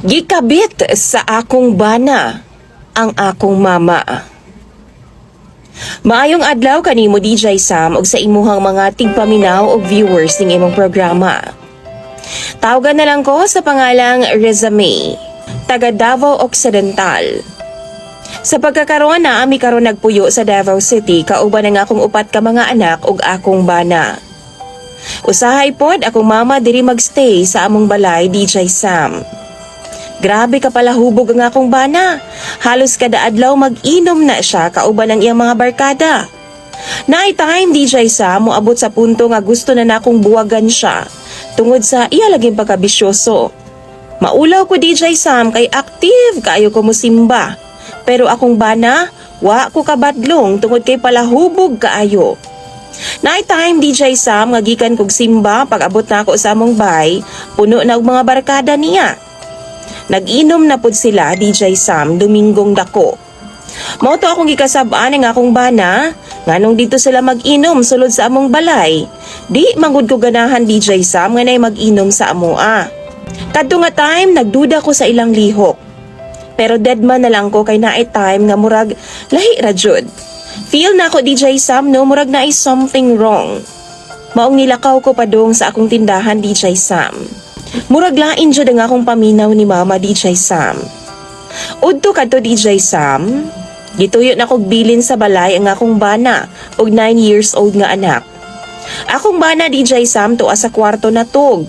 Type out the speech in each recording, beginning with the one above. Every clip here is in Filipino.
Gikabit sa akong bana ang akong mama. Maayong adlaw kanimo DJ Sam ug sa imuhang mga tigpaminaw o viewers ning imong programa. Tawagan na lang ko sa pangalang Resume, taga Davao Occidental. Sa pagkakaroon na ami karon nagpuyo sa Davao City kauban ang akong upat ka mga anak ug akong bana. Usahay pod akong mama diri magstay sa among balay DJ Sam. Grabe ka pala hubog ang akong bana. Halos kada adlaw mag-inom na siya kauban ang iyang mga barkada. Naay time DJ Sam moabot sa punto nga gusto na nakong buwagan siya tungod sa iya laging pagkabisyoso. Maulaw ko DJ Sam kay active kaayo ko mosimba. Pero akong bana, wa ko kabadlong tungod kay palahubog kaayo. Naay time DJ Sam nga gikan kog simba pag-abot na ako sa among bay, puno na og mga barkada niya. Nag-inom na pud sila DJ Sam Domingong dako. Mao to akong gikasab-an ang akong bana nganong dito sila mag-inom sulod sa among balay. Di mangud ko ganahan DJ Sam nga nay mag-inom sa amoa. Kadto nga time nagduda ko sa ilang lihok. Pero deadman na lang ko kay naay time nga murag lahi ra jud. Feel na ako DJ Sam no murag naay something wrong. Maong nilakaw ko padung sa akong tindahan DJ Sam. Murag lain jud ang akong paminaw ni Mama DJ Sam. Udto kadto DJ Sam, gituyo na kog bilin sa balay ang akong bana og 9 years old nga anak. Akong bana DJ Sam tuwa sa kwarto na tug.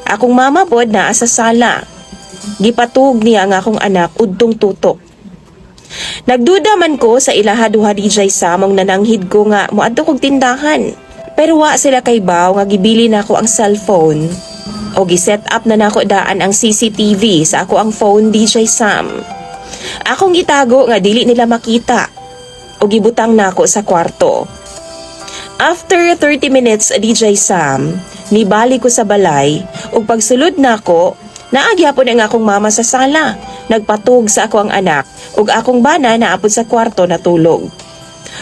Akong mama pod naa sa sala. Gipatug niya ang akong anak udtong tutok. Nagduda man ko sa ilaha duha DJ Sam ang nananghid ko nga moadto kog tindahan. Pero wa sila kay baw nga gibili nako ang cellphone. O giset up na nako daan ang CCTV sa ako ang phone DJ Sam. Akong itago nga dili nila makita. O gibutang nako sa kwarto. After 30 minutes DJ Sam, nibalik ko sa balay ug pagsulod nako, naagyapon ang akong mama sa sala. Nagpatug sa ako ang anak ug akong bana naapod sa kwarto natulog.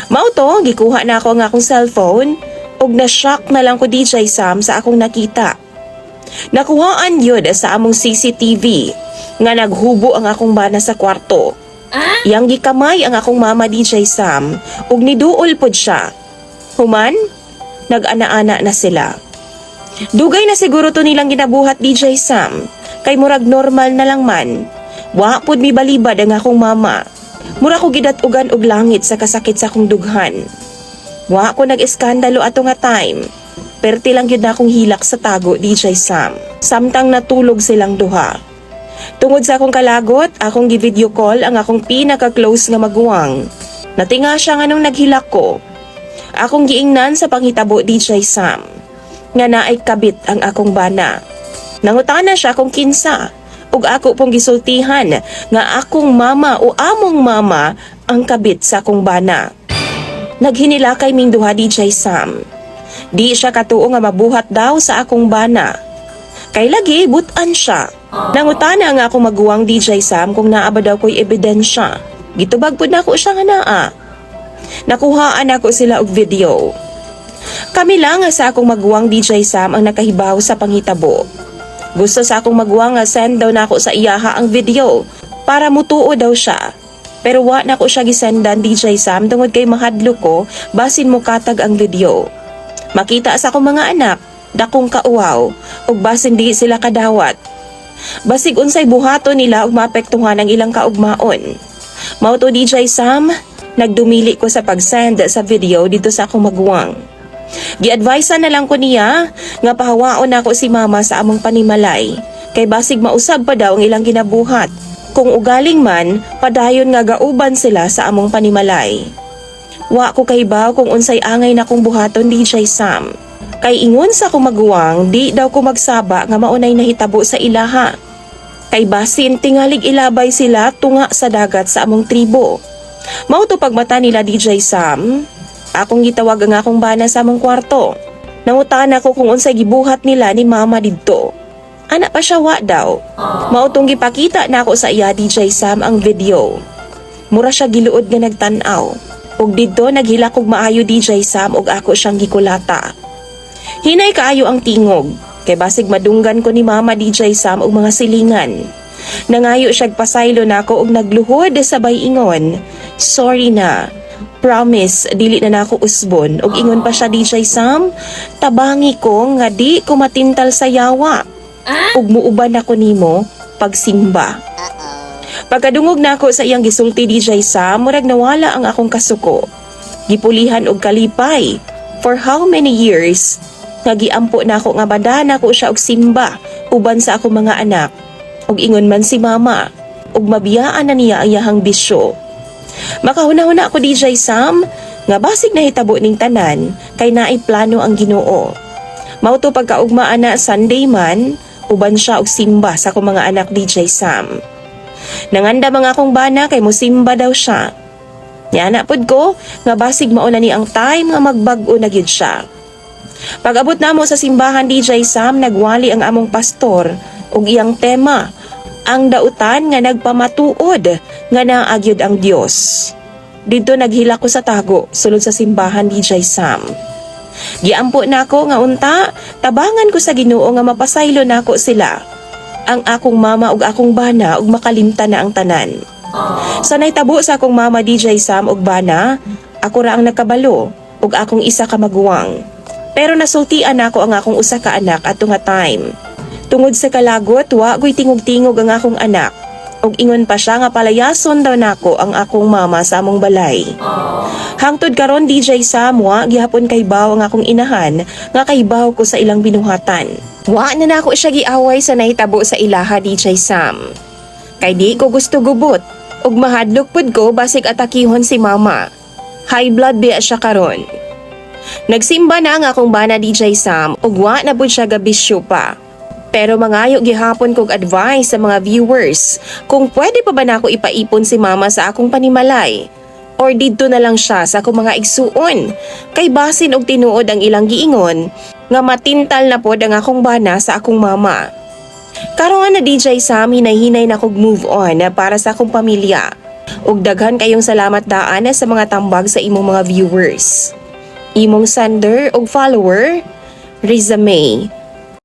Mao to gikuha na ako ang akong cellphone ug na-shock na lang ko DJ Sam sa akong nakita. Nakuhaan yun sa among CCTV nga naghubo ang akong bana sa kwarto. Yang gikamay ang akong mama DJ Sam ug niduol pod siya. Human, nag-ana-ana na sila. Dugay na siguro to nilang ginabuhat DJ Sam kay murag normal na lang man. Wa pod mi balibad ang akong mama. Mura ko gidatugan og langit sa kasakit sa akong dughan. Wa ko nag-eskandalo ato nga time. Perti lang yun na akong hilak sa tago, DJ Sam. Samtang natulog silang duha. Tungod sa akong kalagot, akong gi-video call ang akong pinaka-close nga maguwang. Natinga siya nga nung naghilak ko. Akong giingnan sa panghitabo, DJ Sam. Nga naay kabit ang akong bana. Nangutana siya kung kinsa. Ug ako pong gisultihan nga akong mama o among mama ang kabit sa akong bana. Naghinilakay ming duha, DJ Sam. Di siya katuo nga mabuhat daw sa akong bana. Kay lagi, butan siya. Nangutana nga akong maguwang DJ Sam kung naaba daw ko'y ebidensya. Gitubag po na ko siya nga naa. Nakuhaan ako sila og video. Kami lang sa akong maguwang DJ Sam ang nakahibaw sa panghitabo. Gusto sa akong maguwang nga send daw na ako sa iyaha ang video para mutuo daw siya. Pero wa na ko siya gisendan DJ Sam tungod kay mahadlo ko basin mo katag ang video. Makita sa akong mga anak, dakong kauwaw, ug basin di sila kadawat. Basig unsay buhato nila ug maapektuhan ang ilang kaugmaon. Mao to DJ Sam, nagdumili ko sa pag-send sa video dito sa akong maguwang. Gi-advise na lang ko niya nga pahawaon ako si mama sa among panimalay, kay basig mausab pa daw ang ilang ginabuhat. Kung ugaling man, padayon nga gauban sila sa among panimalay. Wa ko kahibaw kung unsay angay na kong buhaton DJ Sam. Kay ingon sa akong maguwang, di daw ko magsaba nga maunay nahitabo sa ilaha. Kay basin tingalig ilabay sila tunga sa dagat sa among tribo. Mao to pagmata nila DJ Sam. Akong gitawag ang akong bana sa among kwarto. Nangutana ko kung unsay gibuhat nila ni mama didto. Anak pa siya wa daw. Mao tong gipakita na ako sa iya DJ Sam ang video. Mura siya giluod nga nagtan-aw. Ug didto naghilak og maayo DJ Sam ug ako siyang gikulata. Hinay kaayo ang tingog, kay basig madunggan ko ni Mama DJ Sam og mga silingan. Nangayo siyag pasaylo nako og nagluhod sabay ingon, "Sorry na. Promise, dili na nako usbon." Og ingon pa siya, DJ Sam, "Tabangi ko nga di ko matintal sa yawa. Ug muuban ako nimo pagsimba." Pagkadungog nako sa iyang gisulti, DJ Sam, murag nawala ang akong kasuko. Gipulihan og kalipay. For how many years? Nga giampo nako nga bada nako siya og simba uban sa akong mga anak. Og ingon man si mama, ug mabiyaan na niya ang iyahang bisyo. Makahuna-huna ako, DJ Sam, nga basig na hitabo ning tanan kay naay plano ang Ginoo. Mao to pagkaugma ana Sunday man, uban siya og simba sa akong mga anak, DJ Sam. Nanganda mga akong bana kay mosimba daw siya. Nyana pod ko nga basig mao na ni ang time nga magbag-o na gyud siya. Pag-abot namo sa simbahan, DJ Sam, nagwali ang among pastor og iyang tema, ang dautan nga nagpamatuod nga naagyod ang Dios. Dito naghila ko sa tago sulod sa simbahan, DJ Sam. Giampo nako nga unta, tabangan ko sa Ginoo nga mapasaylo nako sila, ang akong mama ug akong bana, ug makalimtan na ang tanan. Sa naitabo sa akong mama, DJ Sam, ug bana, ako ra ang nakabalo ug akong isa ka maguwang. Pero nasultian nako ang akong usa ka anak adto nga time. Tungod sa kalagot, wa ko'y tingog-tingog ang akong anak. Og ingon pa siya nga palayason daw nako ang akong mama sa among balay. Hangtod karon, DJ Sam, wa gihapon kay baw ang akong inahan nga kay baw ko sa ilang binuhatan. Wa na nako siya giaway sa nahitabo sa ilaha, DJ Sam. Kay di ko gusto gubot ug mahadlok pud ko basig atakihon si mama. High blood biya siya karon. Nagsimba na ang akong bana, DJ Sam, ug wa na pud siya gabisyo pa. Pero mangayo gihapon kog advice sa mga viewers kung pwede pa ba nako ipaipon si mama sa akong panimalay or didto na lang siya sa akong mga igsuon kay basin og tinuod ang ilang giingon nga matintal na pod ang akong bana sa akong mama. Karon na, DJ Sam, hinay-hinay na kog move on para sa akong pamilya. Ug daghan kayong salamat daan sa mga tambag sa imong mga viewers. Imong sender ug follower, Riza May.